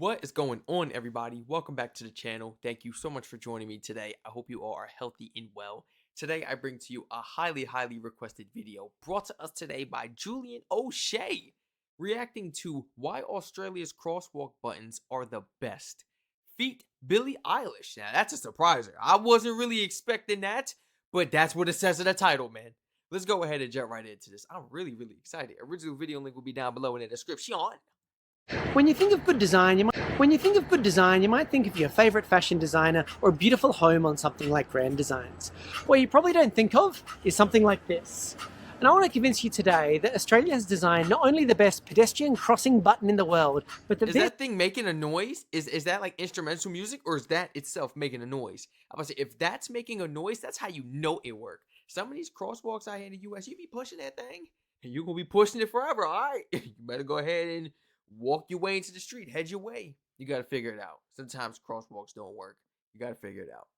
What is going on, everybody? Welcome back to the channel. Thank you so much for joining me today. I hope you all are healthy and well. Today, I bring to you a highly requested video brought to us today by Julian O'Shea, reacting to why Australia's crosswalk buttons are the best. Feat Billie Eilish. Now, that's a surpriser. I wasn't really expecting that, but that's what it says in the title, man. Let's go ahead and jump right into this. I'm really excited. Original video link will be down below in the description. When you think of good design, you might think of your favorite fashion designer or a beautiful home on something like Grand Designs. What you probably don't think of is something like this. And I want to convince you today that Australia has designed not only the best pedestrian crossing button in the world, but the Is best. that thing making a noise? Is that like instrumental music, or is that itself making a noise? I was say, if that's making a noise, that's how you know it worked. Some of these crosswalks out here in the US, you be pushing that thing, and you're gonna be pushing it forever. All right, you better go ahead and walk your way into the street, head your way. You gotta figure it out. Sometimes crosswalks don't work. You gotta figure it out.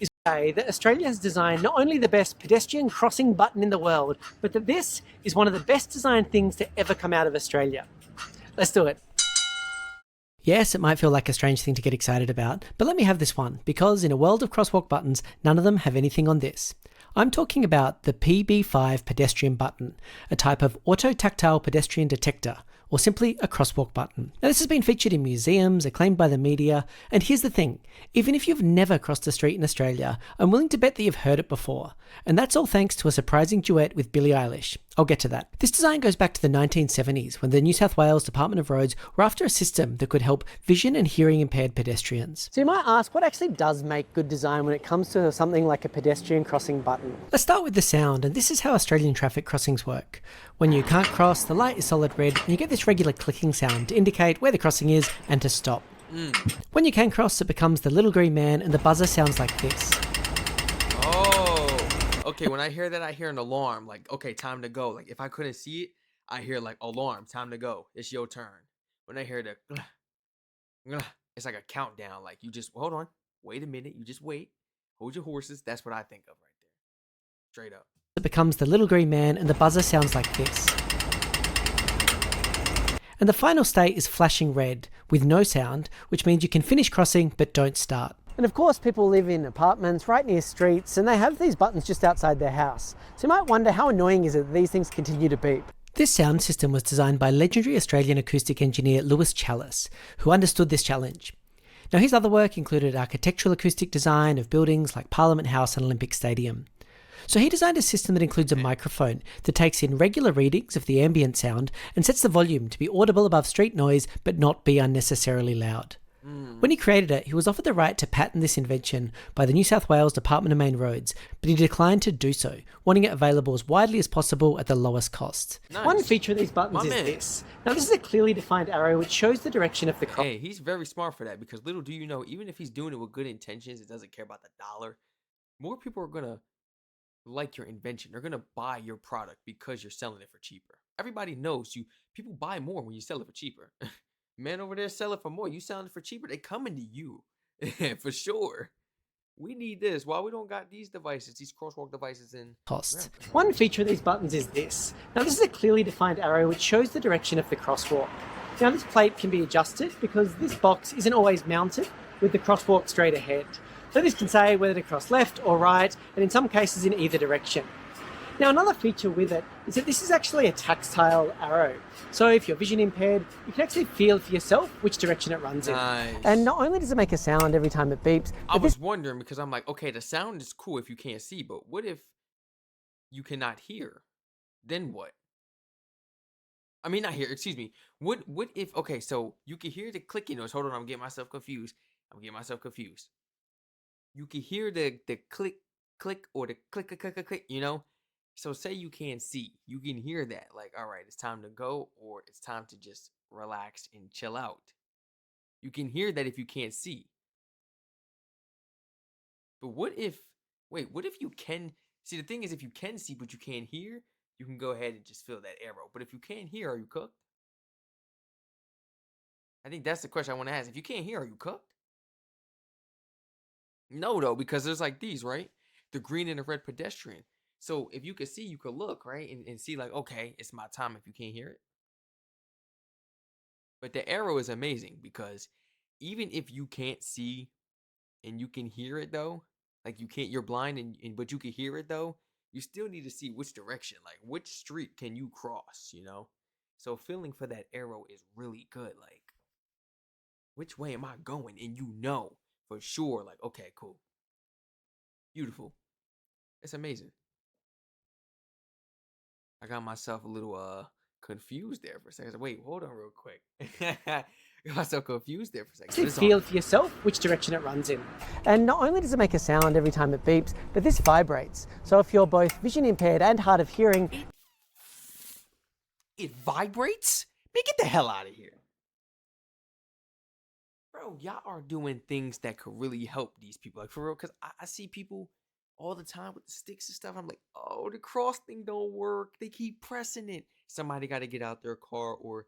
Is that Australia has designed not only the best pedestrian crossing button in the world, but that this is one of the best designed things to ever come out of Australia. Let's do it. Yes, it might feel like a strange thing to get excited about, but let me have this one, because in a world of crosswalk buttons, none of them have anything on this. I'm talking about the PB5 pedestrian button, a type of auto-tactile pedestrian detector, or simply a crosswalk button. Now, this has been featured in museums, acclaimed by the media, and here's the thing, even if you've never crossed a street in Australia, I'm willing to bet that you've heard it before, and that's all thanks to a surprising duet with Billie Eilish. I'll get to that. This design goes back to the 1970s, when the New South Wales Department of Roads were after a system that could help vision and hearing impaired pedestrians. So you might ask, what actually does make good design when it comes to something like a pedestrian crossing button? Let's start with the sound, and this is how Australian traffic crossings work. When you can't cross, the light is solid red, and you get this regular clicking sound to indicate where the crossing is and to stop. When you can cross, it becomes the little green man, and the buzzer sounds like this. Oh, okay. When I hear that, I hear an alarm. Like, okay, time to go. Like, if I couldn't see it, I hear like alarm, time to go. It's your turn. When I hear the, it's like a countdown. Like, you just hold on, wait a minute. You just wait, hold your horses. That's what I think of right there, straight up. It becomes the little green man, and the buzzer sounds like this. And the final state is flashing red, with no sound, which means you can finish crossing but don't start. And of course, people live in apartments right near streets, and they have these buttons just outside their house. So you might wonder, how annoying is it that these things continue to beep? This sound system was designed by legendary Australian acoustic engineer Lewis Chalice, who understood this challenge. Now, his other work included architectural acoustic design of buildings like Parliament House and Olympic Stadium. So he designed a system that includes a microphone that takes in regular readings of the ambient sound and sets the volume to be audible above street noise but not be unnecessarily loud. When he created it, he was offered the right to patent this invention by the New South Wales Department of Main Roads, but he declined to do so, wanting it available as widely as possible at the lowest cost. Nice. One feature of these buttons is this. Now, this is a clearly defined arrow which shows the direction of the cross. Hey, he's very smart for that, because little do you know, even if he's doing it with good intentions, it doesn't care about the dollar. More people are gonna like your invention. They're gonna buy your product because you're selling it for cheaper. Everybody knows you. People buy more when you sell it for cheaper. Man over there sell it for more. You selling it for cheaper. They coming to you for sure. We need this. Why we don't got these devices, these crosswalk devices in Cost. America? One feature of these buttons is this. Now, this is a clearly defined arrow which shows the direction of the crosswalk. Now, this plate can be adjusted because this box isn't always mounted with the crosswalk straight ahead. So this can say whether to cross left or right, and in some cases in either direction. Now, another feature with it is that this is actually a tactile arrow. So if you're vision impaired, you can actually feel for yourself which direction it runs in. Nice. And not only does it make a sound every time it beeps, I but was wondering, because I'm like, okay, the sound is cool if you can't see, but what if you cannot hear? Then what? I mean, not hear, excuse me. What if, okay, so you can hear the clicking noise. Hold on, I'm getting myself confused. You can hear the click, click, or the click, click, click, click, click, you know? So say you can't see. You can hear that. Like, all right, it's time to go, or it's time to just relax and chill out. You can hear that if you can't see. But what if, wait, what if you can see? The thing is, if you can see but you can't hear, you can go ahead and just feel that arrow. But if you can't hear, are you cooked? I think that's the question I want to ask. If you can't hear, are you cooked? No, though, because there's like these, right? The green and the red pedestrian. So if you could see, you could look, right? And see, like, okay, it's my time if you can't hear it. But the arrow is amazing because even if you can't see and you can hear it though, like you can't, you're blind and but you can hear it though, you still need to see which direction, like which street can you cross, you know? So feeling for that arrow is really good. Like, which way am I going? And you know for sure, like, okay, cool. Beautiful. It's amazing. I got myself a little confused there for a second. Wait, hold on real quick. Got myself confused there for a second. You feel for yourself which direction it runs in. And not only does it make a sound every time it beeps, but this vibrates. So if you're both vision impaired and hard of hearing, it vibrates? Man, get the hell out of here. Bro, y'all are doing things that could really help these people. Like, for real, because I see people all the time with the sticks and stuff. I'm like, oh, the cross thing don't work. They keep pressing it. Somebody got to get out their car, or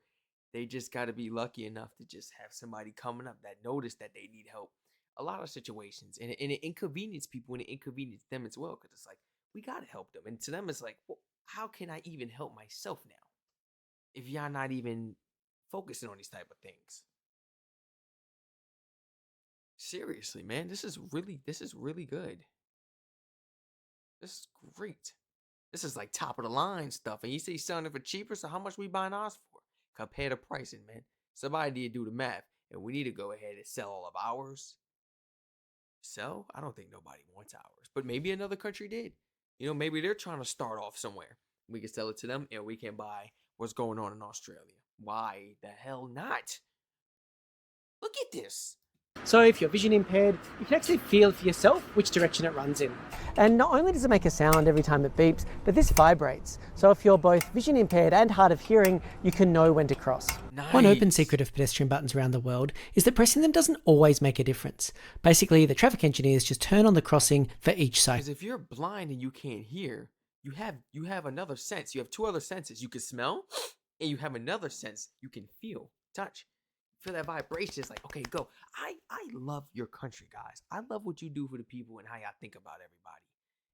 they just got to be lucky enough to just have somebody coming up that notice that they need help. A lot of situations. And it inconvenience people and it inconvenience them as well. Because it's like, we got to help them. And to them, it's like, well, how can I even help myself now if y'all not even focusing on these type of things? Seriously, man, this is really good. This is great. This is like top of the line stuff. And you say selling it for cheaper, so how much we buying ours for? Compare the pricing, man. Somebody need to do the math. And we need to go ahead and sell all of ours. Sell? I don't think nobody wants ours. But maybe another country did. You know, maybe they're trying to start off somewhere. We can sell it to them and we can buy what's going on in Australia. Why the hell not? Look at this. so if you're vision impaired, you can actually feel for yourself which direction it runs in. And not only does it make a sound every time it beeps, but this vibrates. So if you're both vision impaired and hard of hearing, you can know when to cross. Nice. One open secret of pedestrian buttons around the world is that pressing them doesn't always make a difference. Basically, the traffic engineers just turn on the crossing for each cycle. Because if you're blind and you can't hear, you have another sense. You have two other senses. You can smell, and you have another sense. You can feel, touch. Feel that vibration. It's like, okay, go. I love your country, guys. I love what you do for the people and how y'all think about everybody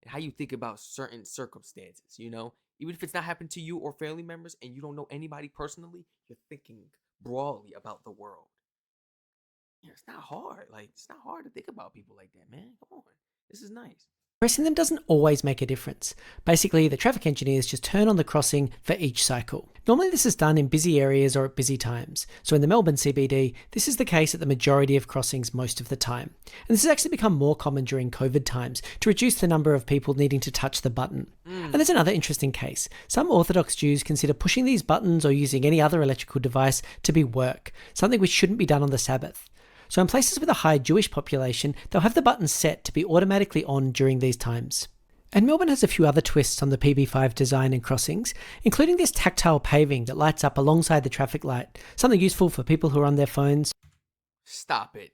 and how you think about certain circumstances, you know? Even if it's not happened to you or family members and you don't know anybody personally, you're thinking broadly about the world. Yeah, it's not hard. Like, it's not hard to think about people like that, man. Come on. This is nice. Pressing them doesn't always make a difference. Basically, the traffic engineers just turn on the crossing for each cycle. Normally this is done in busy areas or at busy times. So in the Melbourne CBD, this is the case at the majority of crossings most of the time. And this has actually become more common during COVID times to reduce the number of people needing to touch the button. And there's another interesting case. Some Orthodox Jews consider pushing these buttons or using any other electrical device to be work, something which shouldn't be done on the Sabbath. So in places with a high Jewish population, they'll have the buttons set to be automatically on during these times. And Melbourne has a few other twists on the PB5 design and crossings, including this tactile paving that lights up alongside the traffic light, something useful for people who are on their phones. Stop it.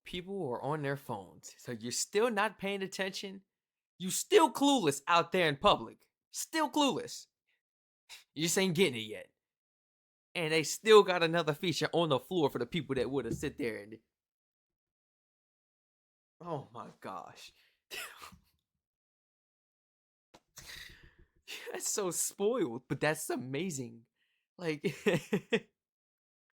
People are on their phones, so you're still not paying attention? You still clueless out there in public. Still clueless. You just ain't getting it yet. And they still got another feature on the floor for the people that would have sit there and... Oh my gosh. That's so spoiled, but that's amazing. Like...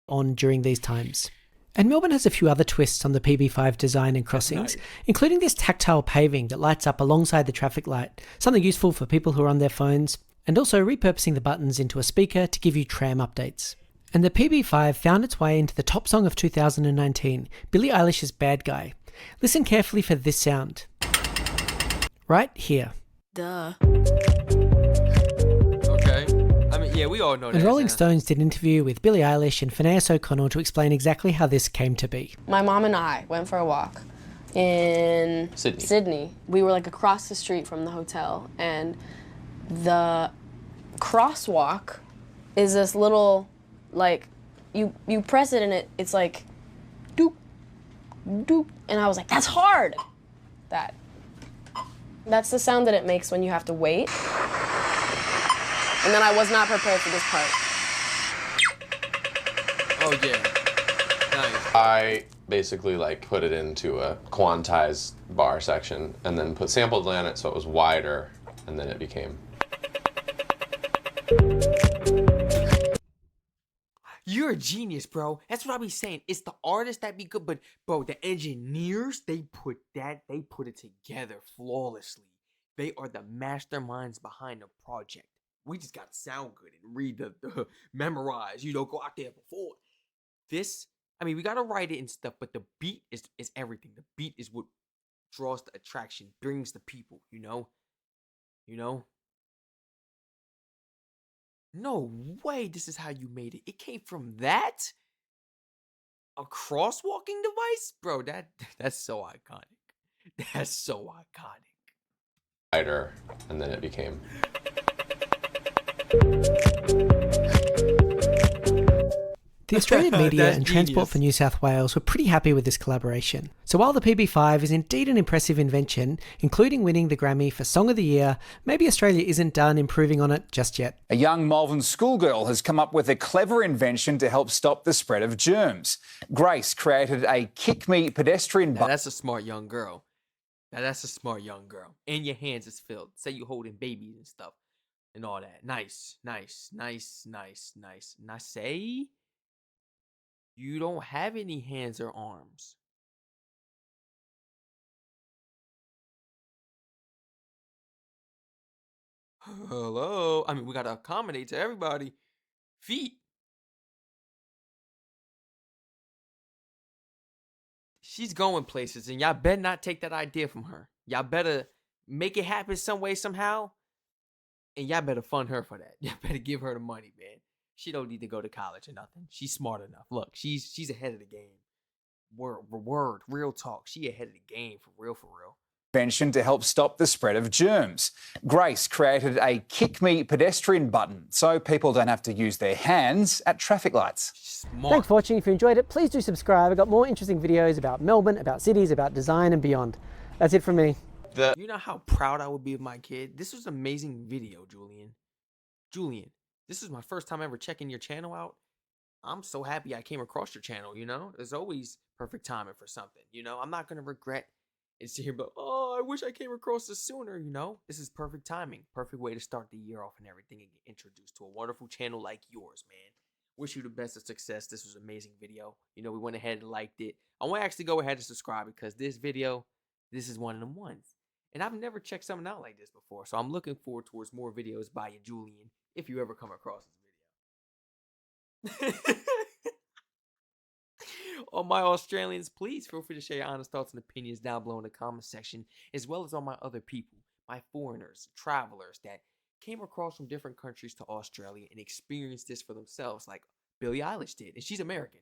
on during these times. And Melbourne has a few other twists on the PB5 design and crossings, including this tactile paving that lights up alongside the traffic light, something useful for people who are on their phones, and also repurposing the buttons into a speaker to give you tram updates. And the PB5 found its way into the top song of 2019, Billie Eilish's Bad Guy. Listen carefully for this sound. Right here. Duh. Okay. I mean, yeah, we all know that. And Rolling Stones did an interview with Billie Eilish and Phineas O'Connell to explain exactly how this came to be. My mom and I went for a walk in Sydney. We were like across the street from the hotel, and the crosswalk is this little, like, you press it and it's like, doop, doop. And I was like, that's hard. That's the sound that it makes when you have to wait. And then I was not prepared for this part. Oh, yeah. Nice. I basically like put it into a quantized bar section and then put sample delay on it so it was wider, and then it became... You're a genius, bro. That's what I be saying. It's the artists that be good, but bro, the engineers, they put it together flawlessly. They are the masterminds behind the project. We just gotta sound good and read the memorize, go out there before. This, I mean, we gotta write it and stuff, but the beat is everything. The beat is what draws the attraction, brings the people, you know? No way this is how you made it. It came from that? A crosswalking device? Bro, that's so iconic. That's so iconic. Wider, and then it became. The Australian media That's and Transport genius. for New South Wales were pretty happy with this collaboration. So while the PB5 is indeed an impressive invention, including winning the Grammy for Song of the Year, maybe Australia isn't done improving on it just yet. A young Malvern schoolgirl has come up with a clever invention to help stop the spread of germs. Grace created a Kick Me pedestrian Now, button. that's a smart young girl. That's a smart young girl. And your hands is filled. Say you holding babies and stuff. And all that. Nice. Now say you don't have any hands or arms. Hello? I mean, we gotta accommodate to everybody. Feet. She's going places, and y'all better not take that idea from her. Y'all better make it happen some way, somehow. And y'all better fund her for that. Y'all better give her the money, man. She don't need to go to college or nothing. She's smart enough. Look, she's ahead of the game. Word, real talk. She ahead of the game, for real. Invention to help stop the spread of germs. Grace created a Kick Me pedestrian button so people don't have to use their hands at traffic lights. Smart. Thanks for watching. If you enjoyed it, please do subscribe. I've got more interesting videos about Melbourne, about cities, about design and beyond. That's it from me. You know how proud I would be of my kid? This was an amazing video, Julian. This is my first time ever checking your channel out. I'm so happy I came across your channel, There's always perfect timing for something, I'm not going to regret and sit here but, oh, I wish I came across this sooner, This is perfect timing. Perfect way to start the year off and everything and get introduced to a wonderful channel like yours, man. Wish you the best of success. This was an amazing video. We went ahead and liked it. I want to actually go ahead and subscribe because this is one of them ones. And I've never checked something out like this before. So I'm looking forward towards more videos by you, Julian, if you ever come across this video. All my Australians, please feel free to share your honest thoughts and opinions down below in the comment section, as well as all my other people, my foreigners, travelers that came across from different countries to Australia and experienced this for themselves, like Billie Eilish did, and she's American.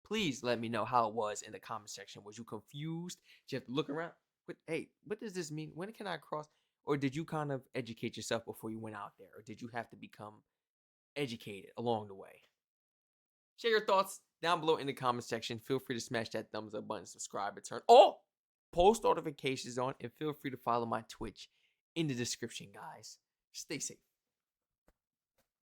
Please let me know how it was in the comment section. Was you confused? Did you have to look around? But hey, what does this mean? When can I cross? Or did you kind of educate yourself before you went out there? Or did you have to become educated along the way? Share your thoughts down below in the comment section. Feel free to smash that thumbs up button, subscribe, and turn all post notifications on. And feel free to follow my Twitch in the description, guys. Stay safe.